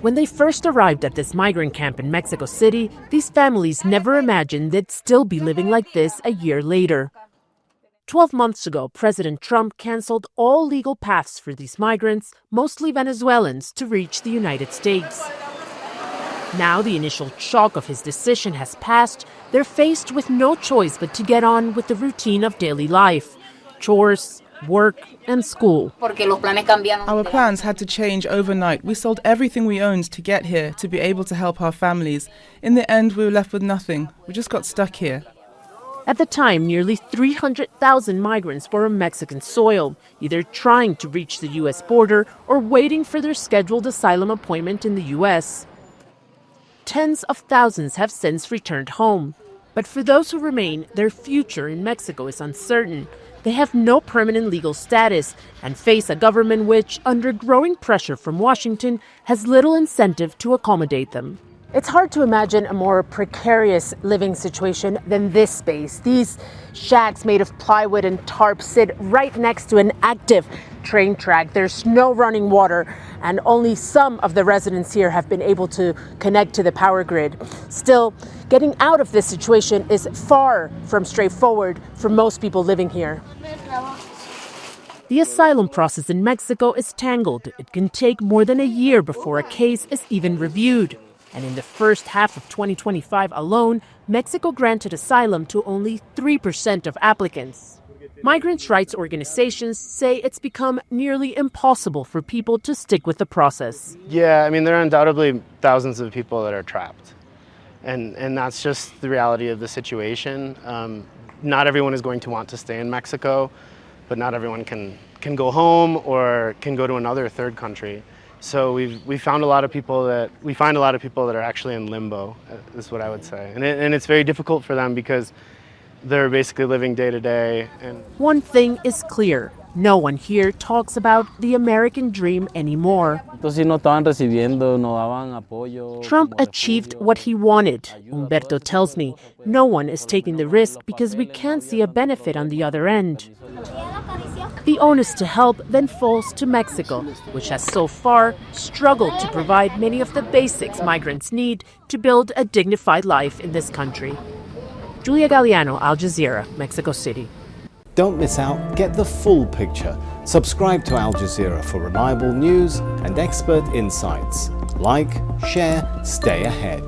When they first arrived at this migrant camp in Mexico City, these families never imagined they'd still be living like this a year later. 12 months ago, President Trump canceled all legal paths for these migrants, mostly Venezuelans, to reach the United States. Now the initial shock of his decision has passed. They're faced with no choice but to get on with the routine of daily life: chores, work, and school. Our plans had to change overnight. We sold everything we owned to get here, to be able to help our families. In the end, we were left with nothing. We just got stuck here. At the time, nearly 300,000 migrants were on Mexican soil, either trying to reach the U.S. border or waiting for their scheduled asylum appointment in the U.S. Tens of thousands have since returned home. But for those who remain, their future in Mexico is uncertain. They have no permanent legal status and face a government which, under growing pressure from Washington, has little incentive to accommodate them. It's hard to imagine a more precarious living situation than this space. These shacks made of plywood and tarp sit right next to an active train track. There's no running water, and only some of the residents here have been able to connect to the power grid. Still, getting out of this situation is far from straightforward for most people living here. The asylum process in Mexico is tangled. It can take more than a year before a case is even reviewed. And in the first half of 2025 alone, Mexico granted asylum to only 3% of applicants. Migrants' rights organizations say it's become nearly impossible for people to stick with the process. Yeah, I mean, there are undoubtedly thousands of people that are trapped. And that's just the reality of the situation. Not everyone is going to want to stay in Mexico, but not everyone can go home or can go to another third country. So we find a lot of people that are actually in limbo, is what I would say. And it's very difficult for them because they're basically living day to day. And one thing is clear. No one here talks about the American dream anymore. Trump achieved what he wanted. Humberto tells me no one is taking the risk because we can't see a benefit on the other end. The onus to help then falls to Mexico, which has so far struggled to provide many of the basics migrants need to build a dignified life in this country. Julia Galiano, Al Jazeera, Mexico City. Don't miss out, get the full picture. Subscribe to Al Jazeera for reliable news and expert insights. Like, share, stay ahead.